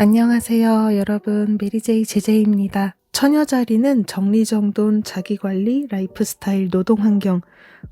안녕하세요, 여러분. 메리제이 제제입니다. 처녀자리는 정리정돈, 자기관리, 라이프스타일, 노동환경,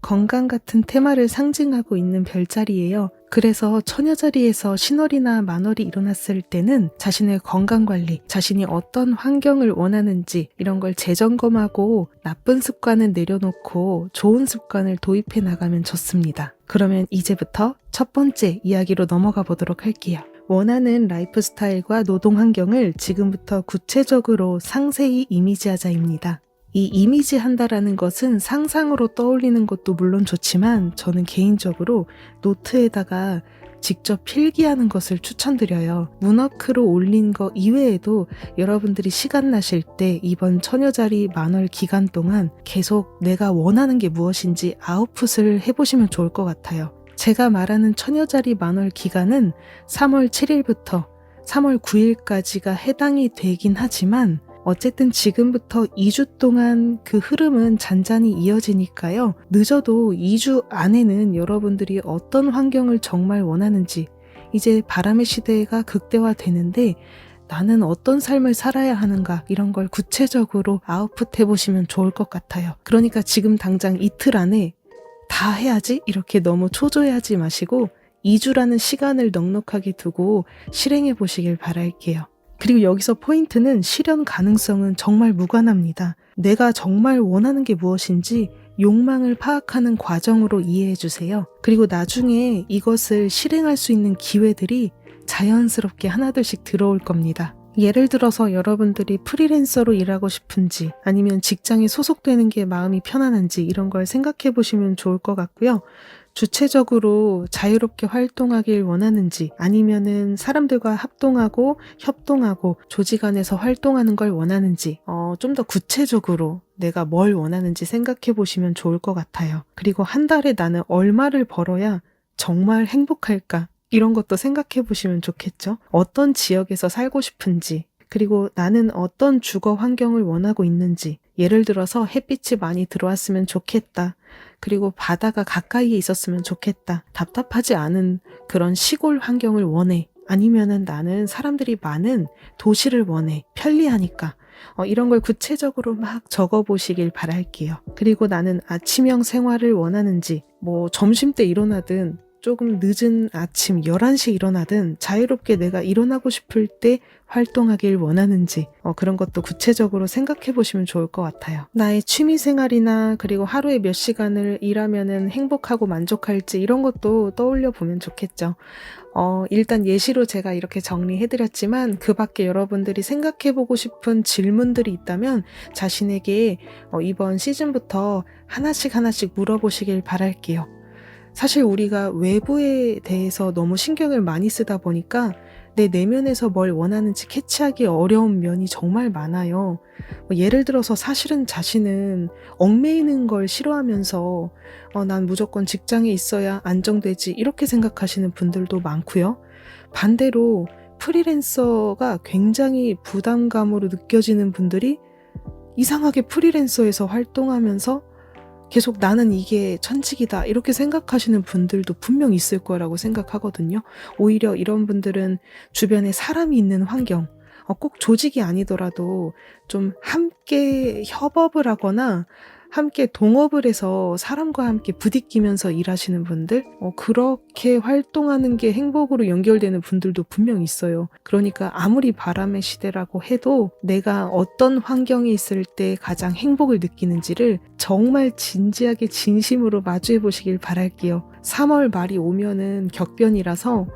건강 같은 테마를 상징하고 있는 별자리예요. 그래서 처녀자리에서 신월이나 만월이 일어났을 때는 자신의 건강관리, 자신이 어떤 환경을 원하는지 이런 걸 재점검하고 나쁜 습관은 내려놓고 좋은 습관을 도입해 나가면 좋습니다. 그러면 이제부터 첫 번째 이야기로 넘어가 보도록 할게요. 원하는 라이프 스타일과 노동 환경을 지금부터 구체적으로 상세히 이미지하자입니다. 이 이미지한다라는 것은 상상으로 떠올리는 것도 물론 좋지만 저는 개인적으로 노트에다가 직접 필기하는 것을 추천드려요. 문워크로 올린 거 이외에도 여러분들이 시간 나실 때 이번 처녀자리 만월 기간 동안 계속 내가 원하는 게 무엇인지 아웃풋을 해보시면 좋을 것 같아요. 제가 말하는 처녀자리 만월 기간은 3월 7일부터 3월 9일까지가 해당이 되긴 하지만 어쨌든 지금부터 2주 동안 그 흐름은 잔잔히 이어지니까요. 늦어도 2주 안에는 여러분들이 어떤 환경을 정말 원하는지, 이제 바람의 시대가 극대화되는데 나는 어떤 삶을 살아야 하는가, 이런 걸 구체적으로 아웃풋 해보시면 좋을 것 같아요. 그러니까 지금 당장 이틀 안에 다 해야지 이렇게 너무 초조해하지 마시고 2주라는 시간을 넉넉하게 두고 실행해 보시길 바랄게요. 그리고 여기서 포인트는 실현 가능성은 정말 무관합니다. 내가 정말 원하는 게 무엇인지 욕망을 파악하는 과정으로 이해해 주세요. 그리고 나중에 이것을 실행할 수 있는 기회들이 자연스럽게 하나둘씩 들어올 겁니다. 예를 들어서 여러분들이 프리랜서로 일하고 싶은지 아니면 직장에 소속되는 게 마음이 편안한지 이런 걸 생각해 보시면 좋을 것 같고요. 주체적으로 자유롭게 활동하길 원하는지 아니면은 사람들과 합동하고 협동하고 조직 안에서 활동하는 걸 원하는지 좀 더 구체적으로 내가 뭘 원하는지 생각해 보시면 좋을 것 같아요. 그리고 한 달에 나는 얼마를 벌어야 정말 행복할까? 이런 것도 생각해 보시면 좋겠죠. 어떤 지역에서 살고 싶은지, 그리고 나는 어떤 주거 환경을 원하고 있는지, 예를 들어서 햇빛이 많이 들어왔으면 좋겠다. 그리고 바다가 가까이에 있었으면 좋겠다. 답답하지 않은 그런 시골 환경을 원해. 아니면은 나는 사람들이 많은 도시를 원해. 편리하니까. 이런 걸 구체적으로 막 적어보시길 바랄게요. 그리고 나는 아침형 생활을 원하는지, 점심때 일어나든 조금 늦은 아침 11시에 일어나든 자유롭게 내가 일어나고 싶을 때 활동하길 원하는지 그런 것도 구체적으로 생각해 보시면 좋을 것 같아요. 나의 취미 생활이나 그리고 하루에 몇 시간을 일하면은 행복하고 만족할지 이런 것도 떠올려 보면 좋겠죠. 일단 예시로 제가 이렇게 정리해드렸지만 그 밖에 여러분들이 생각해보고 싶은 질문들이 있다면 자신에게 이번 시즌부터 하나씩 물어보시길 바랄게요. 사실 우리가 외부에 대해서 너무 신경을 많이 쓰다 보니까 내 내면에서 뭘 원하는지 캐치하기 어려운 면이 정말 많아요. 예를 들어서 사실은 자신은 얽매이는 걸 싫어하면서 난 무조건 직장에 있어야 안정되지 이렇게 생각하시는 분들도 많고요. 반대로 프리랜서가 굉장히 부담감으로 느껴지는 분들이 이상하게 프리랜서에서 활동하면서 계속 나는 이게 천직이다 이렇게 생각하시는 분들도 분명 있을 거라고 생각하거든요. 오히려 이런 분들은 주변에 사람이 있는 환경, 꼭 조직이 아니더라도 좀 함께 협업을 하거나 함께 동업을 해서 사람과 함께 부딪히면서 일하시는 분들, 그렇게 활동하는 게 행복으로 연결되는 분들도 분명 있어요. 그러니까 아무리 바람의 시대라고 해도 내가 어떤 환경에 있을 때 가장 행복을 느끼는지를 정말 진지하게 진심으로 마주해 보시길 바랄게요. 3월 말이 오면은 격변이라서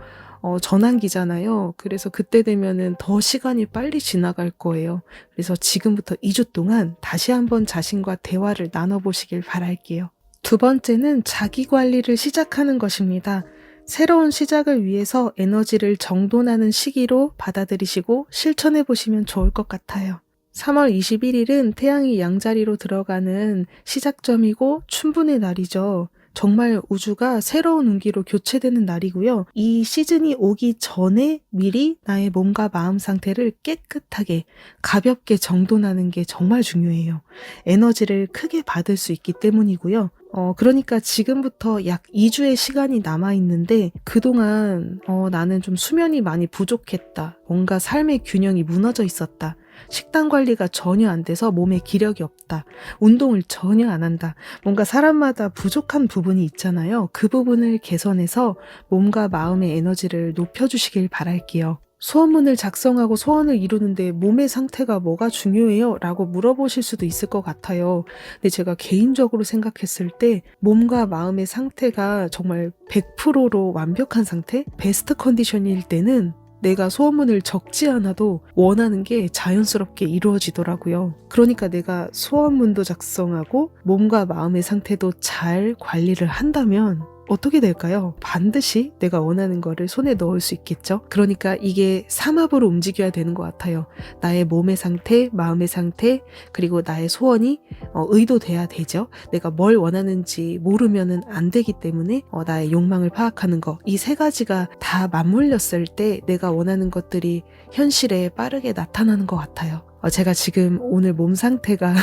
전환기잖아요. 그래서 그때 되면은 더 시간이 빨리 지나갈 거예요. 그래서 지금부터 2주 동안 다시 한번 자신과 대화를 나눠보시길 바랄게요. 두 번째는 자기 관리를 시작하는 것입니다. 새로운 시작을 위해서 에너지를 정돈하는 시기로 받아들이시고 실천해 보시면 좋을 것 같아요. 3월 21일은 태양이 양자리로 들어가는 시작점이고 춘분의 날이죠. 정말 우주가 새로운 운기로 교체되는 날이고요. 이 시즌이 오기 전에 미리 나의 몸과 마음 상태를 깨끗하게 가볍게 정돈하는 게 정말 중요해요. 에너지를 크게 받을 수 있기 때문이고요. 그러니까 지금부터 약 2주의 시간이 남아있는데 그동안 나는 좀 수면이 많이 부족했다. 뭔가 삶의 균형이 무너져 있었다. 식단 관리가 전혀 안 돼서 몸에 기력이 없다. 운동을 전혀 안 한다. 뭔가 사람마다 부족한 부분이 있잖아요. 그 부분을 개선해서 몸과 마음의 에너지를 높여주시길 바랄게요. 소원문을 작성하고 소원을 이루는데 몸의 상태가 뭐가 중요해요? 라고 물어보실 수도 있을 것 같아요. 근데 제가 개인적으로 생각했을 때 몸과 마음의 상태가 정말 100%로 완벽한 상태? 베스트 컨디션일 때는 내가 소원문을 적지 않아도 원하는 게 자연스럽게 이루어지더라고요. 그러니까 내가 소원문도 작성하고 몸과 마음의 상태도 잘 관리를 한다면 어떻게 될까요? 반드시 내가 원하는 거를 손에 넣을 수 있겠죠? 그러니까 이게 삼합으로 움직여야 되는 것 같아요. 나의 몸의 상태, 마음의 상태, 그리고 나의 소원이 의도돼야 되죠. 내가 뭘 원하는지 모르면은 안 되기 때문에 나의 욕망을 파악하는 거, 이 세 가지가 다 맞물렸을 때 내가 원하는 것들이 현실에 빠르게 나타나는 것 같아요. 제가 지금 오늘 몸 상태가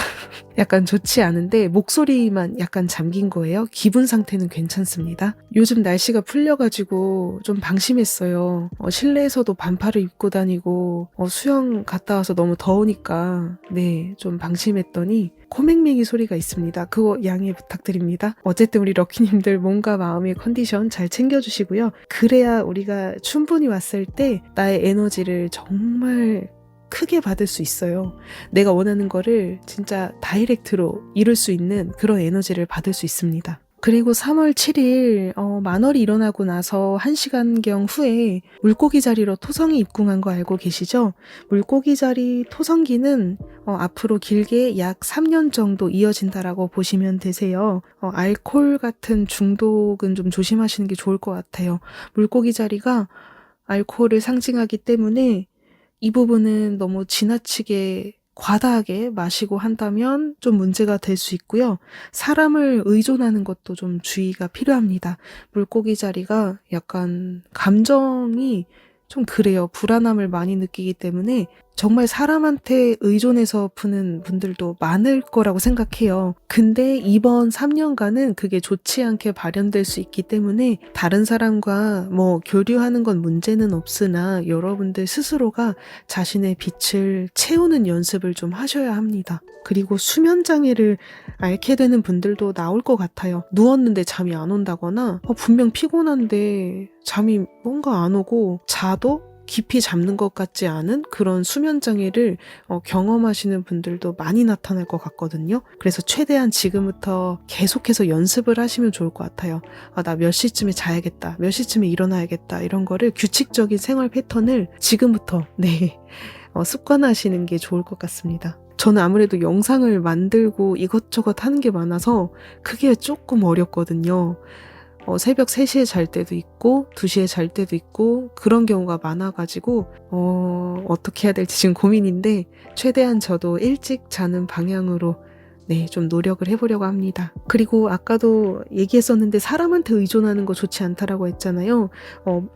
약간 좋지 않은데 목소리만 약간 잠긴 거예요. 기분 상태는 괜찮습니다. 요즘 날씨가 풀려가지고 좀 방심했어요. 실내에서도 반팔을 입고 다니고 수영 갔다 와서 너무 더우니까 네, 좀 방심했더니 코맹맹이 소리가 있습니다. 그거 양해 부탁드립니다. 어쨌든 우리 럭키님들 몸과 마음의 컨디션 잘 챙겨주시고요. 그래야 우리가 충분히 왔을 때 나의 에너지를 정말 크게 받을 수 있어요. 내가 원하는 거를 진짜 다이렉트로 이룰 수 있는 그런 에너지를 받을 수 있습니다. 그리고 3월 7일 만월이 일어나고 나서 1시간경 후에 물고기 자리로 토성이 입궁한 거 알고 계시죠? 물고기 자리 토성기는 앞으로 길게 약 3년 정도 이어진다라고 보시면 되세요. 알코올 같은 중독은 좀 조심하시는 게 좋을 것 같아요. 물고기 자리가 알코올을 상징하기 때문에 이 부분은 너무 지나치게 과다하게 마시고 한다면 좀 문제가 될 수 있고요. 사람을 의존하는 것도 좀 주의가 필요합니다. 물고기 자리가 약간 감정이 좀 그래요. 불안함을 많이 느끼기 때문에 정말 사람한테 의존해서 푸는 분들도 많을 거라고 생각해요. 근데 이번 3년간은 그게 좋지 않게 발현될 수 있기 때문에 다른 사람과 교류하는 건 문제는 없으나 여러분들 스스로가 자신의 빛을 채우는 연습을 좀 하셔야 합니다. 그리고 수면 장애를 앓게 되는 분들도 나올 것 같아요. 누웠는데 잠이 안 온다거나 분명 피곤한데 잠이 뭔가 안 오고 자도 깊이 잠는 것 같지 않은 그런 수면 장애를 경험하시는 분들도 많이 나타날 것 같거든요. 그래서 최대한 지금부터 계속해서 연습을 하시면 좋을 것 같아요. 나 몇 시쯤에 자야겠다, 몇 시쯤에 일어나야겠다, 이런 거를 규칙적인 생활 패턴을 지금부터 습관하시는 게 좋을 것 같습니다. 저는 아무래도 영상을 만들고 이것저것 하는 게 많아서 그게 조금 어렵거든요. 새벽 3시에 잘 때도 있고 2시에 잘 때도 있고 그런 경우가 많아가지고 어떻게 해야 될지 지금 고민인데 최대한 저도 일찍 자는 방향으로 좀 노력을 해보려고 합니다. 그리고 아까도 얘기했었는데 사람한테 의존하는 거 좋지 않다라고 했잖아요.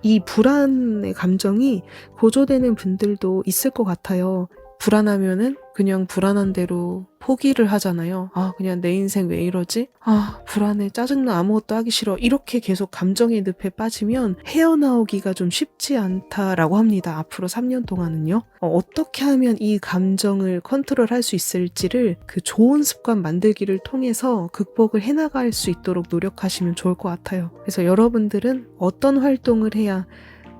이 불안의 감정이 고조되는 분들도 있을 것 같아요. 불안하면은 그냥 불안한 대로 포기를 하잖아요. 그냥 내 인생 왜 이러지? 불안해, 짜증나, 아무것도 하기 싫어. 이렇게 계속 감정의 늪에 빠지면 헤어나오기가 좀 쉽지 않다라고 합니다. 앞으로 3년 동안은요. 어떻게 하면 이 감정을 컨트롤할 수 있을지를 그 좋은 습관 만들기를 통해서 극복을 해나갈 수 있도록 노력하시면 좋을 것 같아요. 그래서 여러분들은 어떤 활동을 해야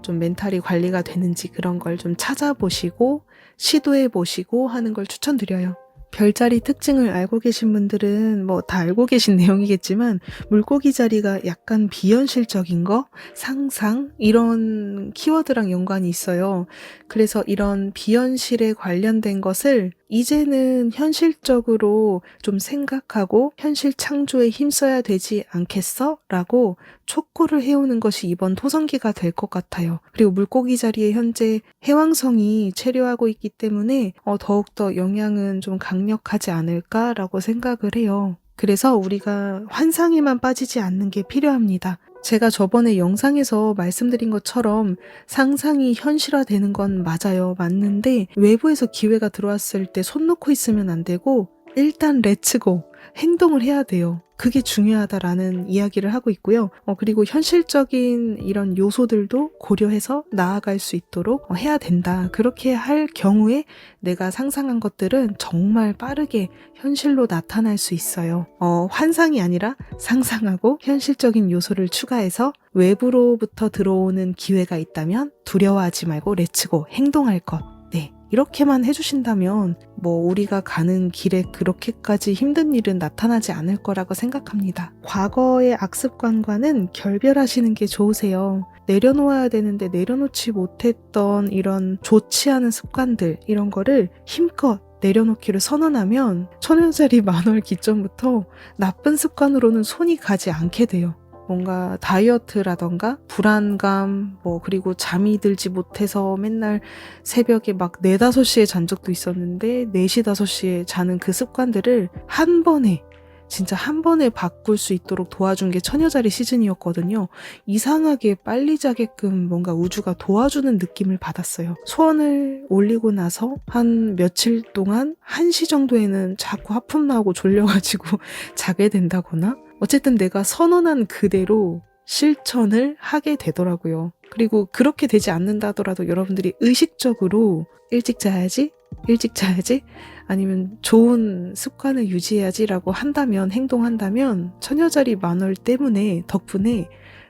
좀 멘탈이 관리가 되는지 그런 걸 좀 찾아보시고 시도해보시고 하는 걸 추천드려요. 별자리 특징을 알고 계신 분들은 다 알고 계신 내용이겠지만 물고기 자리가 약간 비현실적인 거, 상상 이런 키워드랑 연관이 있어요. 그래서 이런 비현실에 관련된 것을 이제는 현실적으로 좀 생각하고 현실 창조에 힘써야 되지 않겠어? 라고 촉구를 해오는 것이 이번 토성기가 될 것 같아요. 그리고 물고기 자리에 현재 해왕성이 체류하고 있기 때문에 더욱더 영향은 좀 강력하지 않을까라고 생각을 해요. 그래서 우리가 환상에만 빠지지 않는 게 필요합니다. 제가 저번에 영상에서 말씀드린 것처럼 상상이 현실화되는 건 맞아요. 맞는데 외부에서 기회가 들어왔을 때 손 놓고 있으면 안 되고 일단 렛츠고, 행동을 해야 돼요. 그게 중요하다라는 이야기를 하고 있고요. 그리고 현실적인 이런 요소들도 고려해서 나아갈 수 있도록 해야 된다. 그렇게 할 경우에 내가 상상한 것들은 정말 빠르게 현실로 나타날 수 있어요. 환상이 아니라 상상하고 현실적인 요소를 추가해서 외부로부터 들어오는 기회가 있다면 두려워하지 말고 렛츠고 행동할 것. 네. 이렇게만 해주신다면 우리가 가는 길에 그렇게까지 힘든 일은 나타나지 않을 거라고 생각합니다. 과거의 악습관과는 결별하시는 게 좋으세요. 내려놓아야 되는데 내려놓지 못했던 이런 좋지 않은 습관들, 이런 거를 힘껏 내려놓기를 선언하면 천연자리 만월 기점부터 나쁜 습관으로는 손이 가지 않게 돼요. 뭔가 다이어트라던가 불안감, 그리고 잠이 들지 못해서 맨날 새벽에 막 4, 5시에 잔 적도 있었는데 4시, 5시에 자는 그 습관들을 진짜 한 번에 바꿀 수 있도록 도와준 게 처녀자리 시즌이었거든요. 이상하게 빨리 자게끔 뭔가 우주가 도와주는 느낌을 받았어요. 소원을 올리고 나서 한 며칠 동안 1시 정도에는 자꾸 하품 나고 졸려가지고 자게 된다거나, 어쨌든 내가 선언한 그대로 실천을 하게 되더라고요. 그리고 그렇게 되지 않는다 하더라도 여러분들이 의식적으로 일찍 자야지 아니면 좋은 습관을 유지해야지라고 행동한다면 처녀자리 만월 덕분에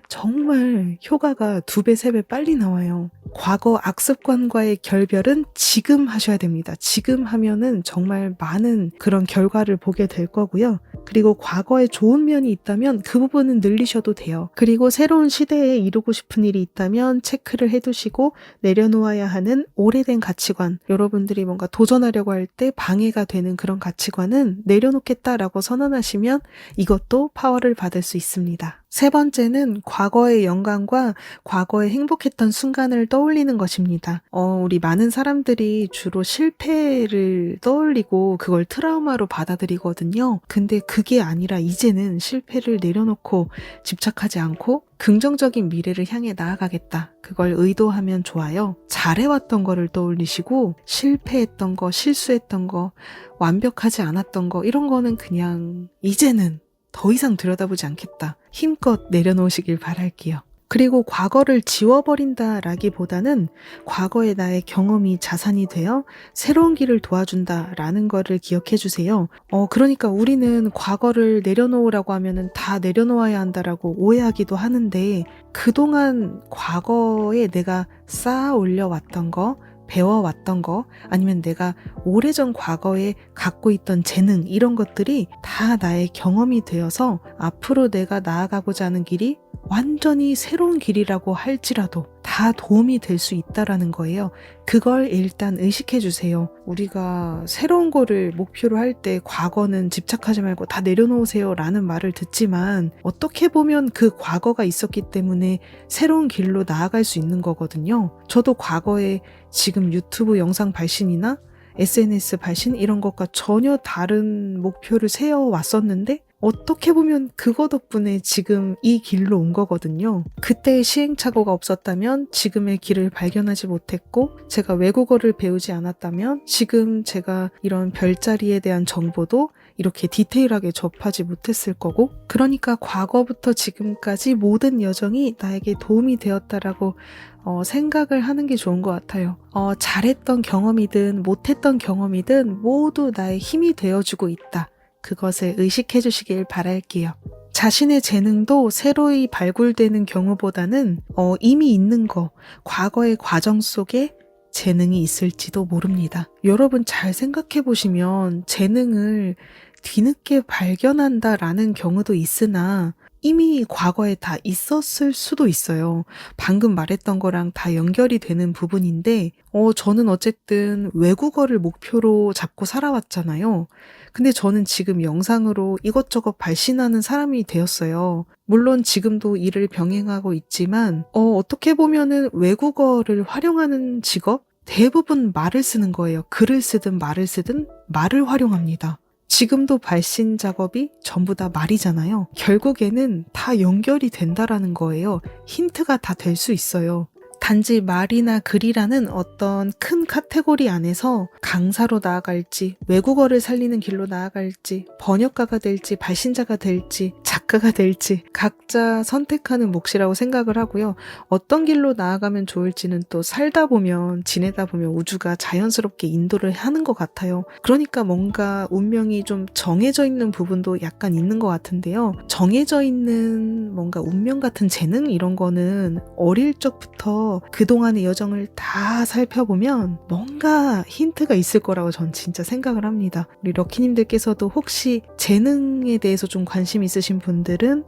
정말 효과가 2배, 3배 빨리 나와요. 과거 악습관과의 결별은 지금 하셔야 됩니다. 지금 하면은 정말 많은 그런 결과를 보게 될 거고요. 그리고 과거에 좋은 면이 있다면 그 부분은 늘리셔도 돼요. 그리고 새로운 시대에 이루고 싶은 일이 있다면 체크를 해두시고, 내려놓아야 하는 오래된 가치관, 여러분들이 뭔가 도전하려고 할 때 방해가 되는 그런 가치관은 내려놓겠다라고 선언하시면 이것도 파워를 받을 수 있습니다. 3번째는 과거의 영광과 과거에 행복했던 순간을 떠올리는 것입니다. 우리 많은 사람들이 주로 실패를 떠올리고 그걸 트라우마로 받아들이거든요. 근데 그게 아니라 이제는 실패를 내려놓고 집착하지 않고 긍정적인 미래를 향해 나아가겠다. 그걸 의도하면 좋아요. 잘해왔던 거를 떠올리시고 실패했던 거, 실수했던 거, 완벽하지 않았던 거, 이런 거는 그냥 이제는 더 이상 들여다보지 않겠다. 힘껏 내려놓으시길 바랄게요. 그리고 과거를 지워버린다라기보다는 과거의 나의 경험이 자산이 되어 새로운 길을 도와준다라는 거를 기억해 주세요. 그러니까 우리는 과거를 내려놓으라고 하면은 다 내려놓아야 한다라고 오해하기도 하는데, 그동안 과거에 내가 쌓아 올려왔던 거, 배워왔던 거, 아니면 내가 오래전 과거에 갖고 있던 재능, 이런 것들이 다 나의 경험이 되어서 앞으로 내가 나아가고자 하는 길이 완전히 새로운 길이라고 할지라도 다 도움이 될 수 있다라는 거예요. 그걸 일단 의식해 주세요. 우리가 새로운 거를 목표로 할 때 과거는 집착하지 말고 다 내려놓으세요 라는 말을 듣지만, 어떻게 보면 그 과거가 있었기 때문에 새로운 길로 나아갈 수 있는 거거든요. 저도 과거에 지금 유튜브 영상 발신이나 SNS 발신 이런 것과 전혀 다른 목표를 세워왔었는데, 어떻게 보면 그거 덕분에 지금 이 길로 온 거거든요. 그때의 시행착오가 없었다면 지금의 길을 발견하지 못했고, 제가 외국어를 배우지 않았다면 지금 제가 이런 별자리에 대한 정보도 이렇게 디테일하게 접하지 못했을 거고, 그러니까 과거부터 지금까지 모든 여정이 나에게 도움이 되었다라고 생각을 하는 게 좋은 것 같아요. 잘했던 경험이든 못했던 경험이든 모두 나의 힘이 되어주고 있다. 그것을 의식해 주시길 바랄게요. 자신의 재능도 새로이 발굴되는 경우보다는 이미 있는 거, 과거의 과정 속에 재능이 있을지도 모릅니다. 여러분 잘 생각해 보시면 재능을 뒤늦게 발견한다라는 경우도 있으나 이미 과거에 다 있었을 수도 있어요. 방금 말했던 거랑 다 연결이 되는 부분인데, 저는 어쨌든 외국어를 목표로 잡고 살아왔잖아요. 근데 저는 지금 영상으로 이것저것 발신하는 사람이 되었어요. 물론 지금도 일을 병행하고 있지만, 어떻게 보면은 외국어를 활용하는 직업? 대부분 말을 쓰는 거예요. 글을 쓰든 말을 쓰든 말을 활용합니다. 지금도 발신 작업이 전부 다 말이잖아요. 결국에는 다 연결이 된다라는 거예요. 힌트가 다 될 수 있어요. 단지 말이나 글이라는 어떤 큰 카테고리 안에서 강사로 나아갈지, 외국어를 살리는 길로 나아갈지, 번역가가 될지, 발신자가 될지, 작가가 될지 각자 선택하는 몫이라고 생각을 하고요. 어떤 길로 나아가면 좋을지는 또 살다 보면, 지내다 보면 우주가 자연스럽게 인도를 하는 것 같아요. 그러니까 뭔가 운명이 좀 정해져 있는 부분도 약간 있는 것 같은데요. 정해져 있는 뭔가 운명 같은 재능 이런 거는 어릴 적부터 그동안의 여정을 다 살펴보면 뭔가 힌트가 있을 거라고 전 진짜 생각을 합니다. 우리 럭키님들께서도 혹시 재능에 대해서 좀 관심 있으신 분들은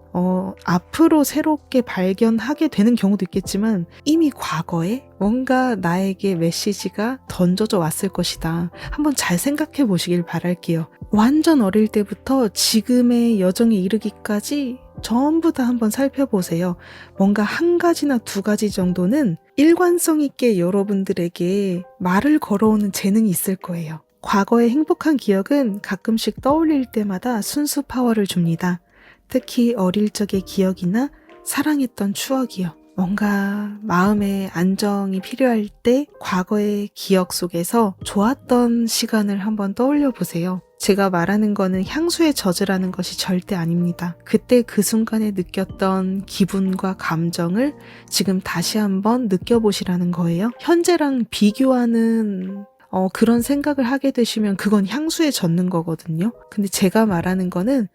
앞으로 새롭게 발견하게 되는 경우도 있겠지만 이미 과거에 뭔가 나에게 메시지가 던져져 왔을 것이다. 한번 잘 생각해 보시길 바랄게요. 완전 어릴 때부터 지금의 여정에 이르기까지 전부 다 한번 살펴보세요. 뭔가 한 가지나 두 가지 정도는 일관성 있게 여러분들에게 말을 걸어오는 재능이 있을 거예요. 과거의 행복한 기억은 가끔씩 떠올릴 때마다 순수 파워를 줍니다. 특히 어릴 적의 기억이나 사랑했던 추억이요. 뭔가 마음의 안정이 필요할 때 과거의 기억 속에서 좋았던 시간을 한번 떠올려 보세요. 제가 말하는 거는 향수의 저주라는 것이 절대 아닙니다. 그때 그 순간에 느꼈던 기분과 감정을 지금 다시 한번 느껴보시라는 거예요. 현재랑 비교하는 그런 생각을 하게 되시면 그건 향수에 젖는 거거든요. 근데 제가 말하는 거는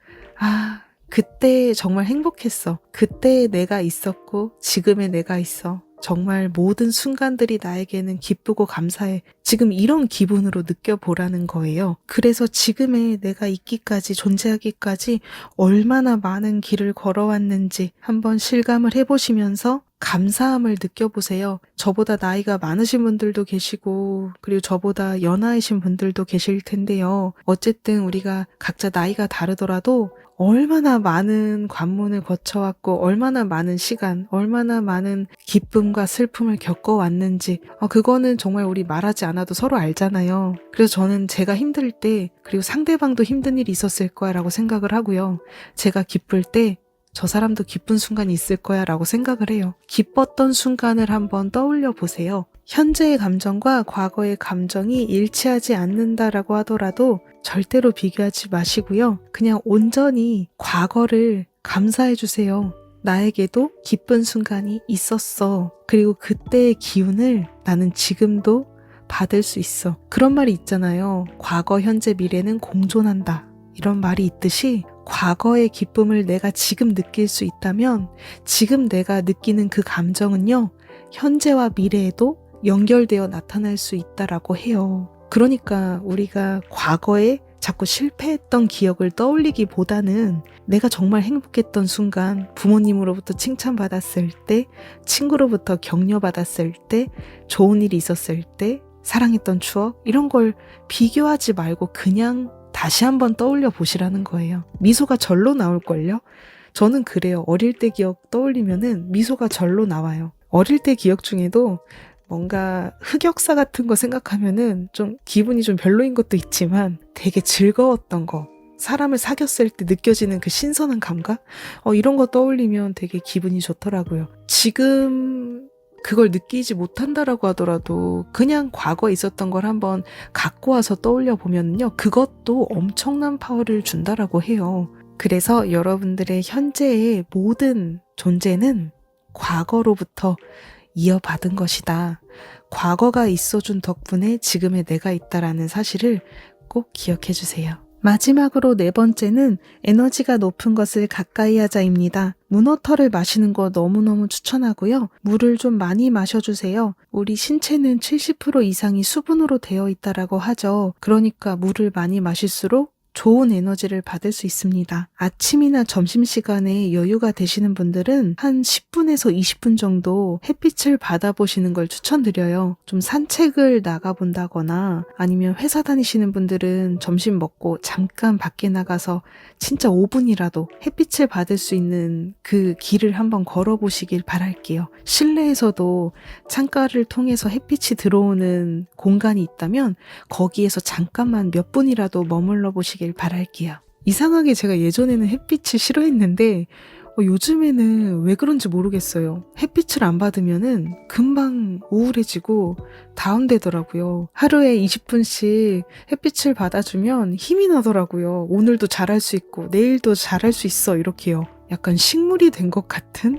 그때 정말 행복했어. 그때 내가 있었고 지금의 내가 있어. 정말 모든 순간들이 나에게는 기쁘고 감사해. 지금 이런 기분으로 느껴보라는 거예요. 그래서 지금의 내가 있기까지, 존재하기까지 얼마나 많은 길을 걸어왔는지 한번 실감을 해보시면서 감사함을 느껴보세요. 저보다 나이가 많으신 분들도 계시고 그리고 저보다 연하이신 분들도 계실 텐데요. 어쨌든 우리가 각자 나이가 다르더라도 얼마나 많은 관문을 거쳐왔고 얼마나 많은 시간, 얼마나 많은 기쁨과 슬픔을 겪어왔는지 그거는 정말 우리 말하지 않아도 서로 알잖아요. 그래서 저는 제가 힘들 때 그리고 상대방도 힘든 일이 있었을 거야 라고 생각을 하고요. 제가 기쁠 때 저 사람도 기쁜 순간이 있을 거야 라고 생각을 해요. 기뻤던 순간을 한번 떠올려 보세요. 현재의 감정과 과거의 감정이 일치하지 않는다라고 하더라도 절대로 비교하지 마시고요. 그냥 온전히 과거를 감사해 주세요. 나에게도 기쁜 순간이 있었어. 그리고 그때의 기운을 나는 지금도 받을 수 있어. 그런 말이 있잖아요. 과거, 현재, 미래는 공존한다. 이런 말이 있듯이 과거의 기쁨을 내가 지금 느낄 수 있다면 지금 내가 느끼는 그 감정은요. 현재와 미래에도 연결되어 나타날 수 있다라고 해요. 그러니까 우리가 과거에 자꾸 실패했던 기억을 떠올리기보다는 내가 정말 행복했던 순간, 부모님으로부터 칭찬받았을 때, 친구로부터 격려받았을 때, 좋은 일이 있었을 때, 사랑했던 추억 이런 걸 비교하지 말고 그냥 다시 한번 떠올려 보시라는 거예요. 미소가 절로 나올걸요? 저는 그래요. 어릴 때 기억 떠올리면은 미소가 절로 나와요. 어릴 때 기억 중에도 뭔가 흑역사 같은 거 생각하면은 좀 기분이 좀 별로인 것도 있지만 되게 즐거웠던 거, 사람을 사귀었을 때 느껴지는 그 신선한 감각? 이런 거 떠올리면 되게 기분이 좋더라고요. 지금 그걸 느끼지 못한다라고 하더라도 그냥 과거에 있었던 걸 한번 갖고 와서 떠올려 보면요. 그것도 엄청난 파워를 준다라고 해요. 그래서 여러분들의 현재의 모든 존재는 과거로부터 이어받은 것이다. 과거가 있어준 덕분에 지금의 내가 있다라는 사실을 꼭 기억해 주세요. 마지막으로 네 번째는 에너지가 높은 것을 가까이 하자입니다. 문어털을 마시는 거 너무너무 추천하고요. 물을 좀 많이 마셔주세요. 우리 신체는 70% 이상이 수분으로 되어 있다라고 하죠. 그러니까 물을 많이 마실수록 좋은 에너지를 받을 수 있습니다. 아침이나 점심시간에 여유가 되시는 분들은 한 10분에서 20분 정도 햇빛을 받아보시는 걸 추천드려요. 좀 산책을 나가본다거나 아니면 회사 다니시는 분들은 점심 먹고 잠깐 밖에 나가서 진짜 5분이라도 햇빛을 받을 수 있는 그 길을 한번 걸어보시길 바랄게요. 실내에서도 창가를 통해서 햇빛이 들어오는 공간이 있다면 거기에서 잠깐만 몇 분이라도 머물러 보시길 바랄게요. 이상하게 제가 예전에는 햇빛을 싫어했는데 요즘에는 왜 그런지 모르겠어요. 햇빛을 안 받으면은 금방 우울해지고 다운되더라고요. 하루에 20분씩 햇빛을 받아주면 힘이 나더라고요. 오늘도 잘할 수 있고 내일도 잘할 수 있어 이렇게요. 약간 식물이 된 것 같은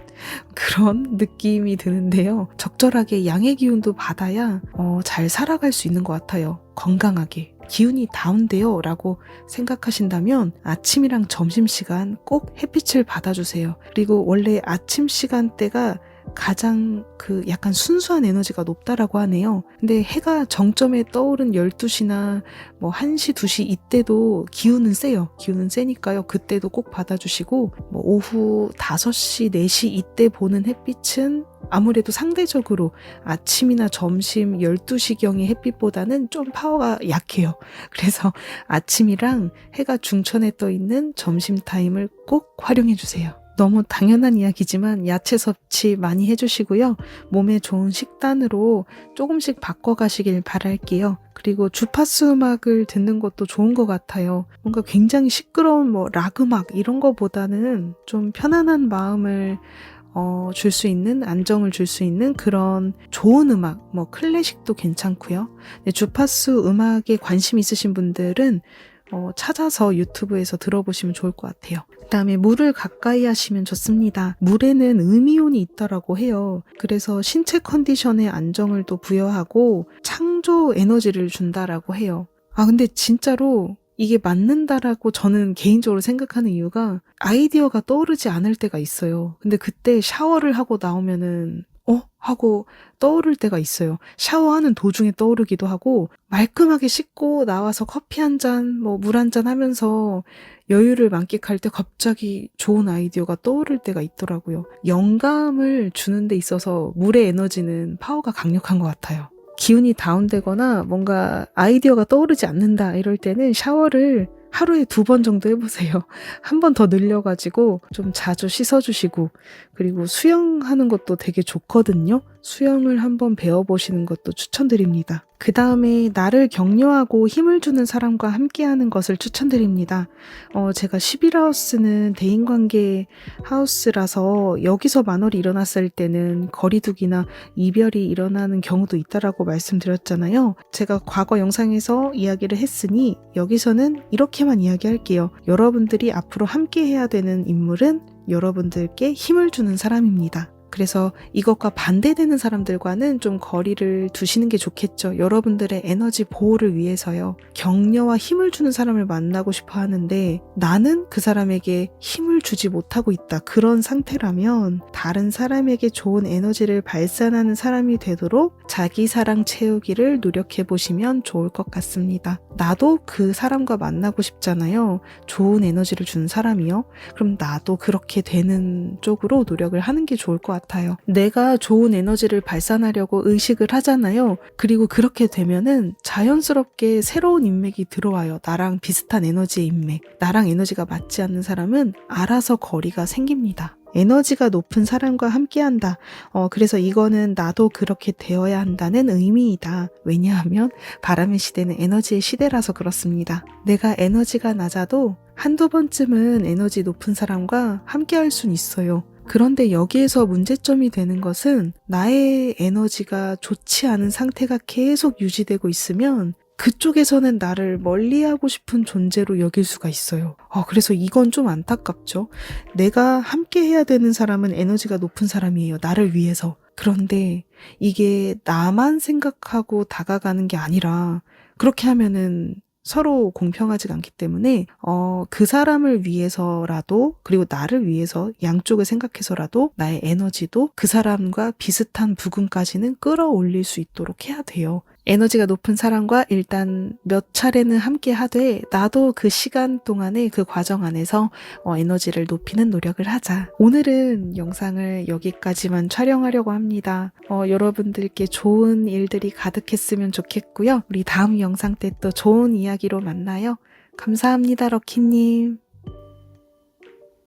그런 느낌이 드는데요. 적절하게 양의 기운도 받아야 잘 살아갈 수 있는 것 같아요. 건강하게. 기운이 다운돼요 라고 생각하신다면 아침이랑 점심시간 꼭 햇빛을 받아주세요. 그리고 원래 아침 시간대가 가장 약간 순수한 에너지가 높다라고 하네요. 근데 해가 정점에 떠오른 12시나 뭐 1시, 2시 이때도 기운은 세요. 기운은 세니까요. 그때도 꼭 받아주시고 뭐 오후 5시, 4시 이때 보는 햇빛은 아무래도 상대적으로 아침이나 점심 12시경의 햇빛보다는 좀 파워가 약해요. 그래서 아침이랑 해가 중천에 떠 있는 점심 타임을 꼭 활용해 주세요. 너무 당연한 이야기지만 야채 섭취 많이 해주시고요. 몸에 좋은 식단으로 조금씩 바꿔가시길 바랄게요. 그리고 주파수 음악을 듣는 것도 좋은 것 같아요. 뭔가 굉장히 시끄러운 락 음악 이런 거보다는 좀 편안한 마음을 줄 수 있는, 안정을 줄 수 있는 그런 좋은 음악, 클래식도 괜찮고요. 주파수 음악에 관심 있으신 분들은 찾아서 유튜브에서 들어보시면 좋을 것 같아요. 그다음에 물을 가까이 하시면 좋습니다. 물에는 음이온이 있다라고 해요. 그래서 신체 컨디션에 안정을 또 부여하고 창조 에너지를 준다라고 해요. 근데 진짜로 이게 맞는다라고 저는 개인적으로 생각하는 이유가 아이디어가 떠오르지 않을 때가 있어요. 근데 그때 샤워를 하고 나오면은 하고 떠오를 때가 있어요. 샤워하는 도중에 떠오르기도 하고 말끔하게 씻고 나와서 커피 한 잔, 물 한 잔 하면서 여유를 만끽할 때 갑자기 좋은 아이디어가 떠오를 때가 있더라고요. 영감을 주는 데 있어서 물의 에너지는 파워가 강력한 것 같아요. 기운이 다운되거나 뭔가 아이디어가 떠오르지 않는다 이럴 때는 샤워를 하루에 2번 정도 해보세요. 한 번 더 늘려가지고 좀 자주 씻어주시고 그리고 수영하는 것도 되게 좋거든요. 수영을 한번 배워보시는 것도 추천드립니다. 그 다음에 나를 격려하고 힘을 주는 사람과 함께하는 것을 추천드립니다. 제가 11하우스는 대인관계 하우스라서 여기서 만월이 일어났을 때는 거리두기나 이별이 일어나는 경우도 있다라고 말씀드렸잖아요. 제가 과거 영상에서 이야기를 했으니 여기서는 이렇게만 이야기할게요. 여러분들이 앞으로 함께 해야 되는 인물은 여러분들께 힘을 주는 사람입니다. 그래서 이것과 반대되는 사람들과는 좀 거리를 두시는 게 좋겠죠. 여러분들의 에너지 보호를 위해서요. 격려와 힘을 주는 사람을 만나고 싶어 하는데 나는 그 사람에게 힘을 주지 못하고 있다. 그런 상태라면 다른 사람에게 좋은 에너지를 발산하는 사람이 되도록 자기 사랑 채우기를 노력해 보시면 좋을 것 같습니다. 나도 그 사람과 만나고 싶잖아요. 좋은 에너지를 주는 사람이요. 그럼 나도 그렇게 되는 쪽으로 노력을 하는 게 좋을 것 같아요. 내가 좋은 에너지를 발산하려고 의식을 하잖아요. 그리고 그렇게 되면은 자연스럽게 새로운 인맥이 들어와요. 나랑 비슷한 에너지의 인맥. 나랑 에너지가 맞지 않는 사람은 알아서 거리가 생깁니다. 에너지가 높은 사람과 함께한다. 그래서 이거는 나도 그렇게 되어야 한다는 의미이다. 왜냐하면 바람의 시대는 에너지의 시대라서 그렇습니다. 내가 에너지가 낮아도 한두 번쯤은 에너지 높은 사람과 함께할 순 있어요. 그런데 여기에서 문제점이 되는 것은 나의 에너지가 좋지 않은 상태가 계속 유지되고 있으면 그쪽에서는 나를 멀리하고 싶은 존재로 여길 수가 있어요. 그래서 이건 좀 안타깝죠. 내가 함께 해야 되는 사람은 에너지가 높은 사람이에요. 나를 위해서. 그런데 이게 나만 생각하고 다가가는 게 아니라 그렇게 하면은 서로 공평하지가 않기 때문에 그 사람을 위해서라도 그리고 나를 위해서 양쪽을 생각해서라도 나의 에너지도 그 사람과 비슷한 부근까지는 끌어올릴 수 있도록 해야 돼요. 에너지가 높은 사람과 일단 몇 차례는 함께 하되 나도 그 시간 동안에 그 과정 안에서 에너지를 높이는 노력을 하자. 오늘은 영상을 여기까지만 촬영하려고 합니다. 여러분들께 좋은 일들이 가득했으면 좋겠고요. 우리 다음 영상 때 또 좋은 이야기로 만나요. 감사합니다, 럭키님.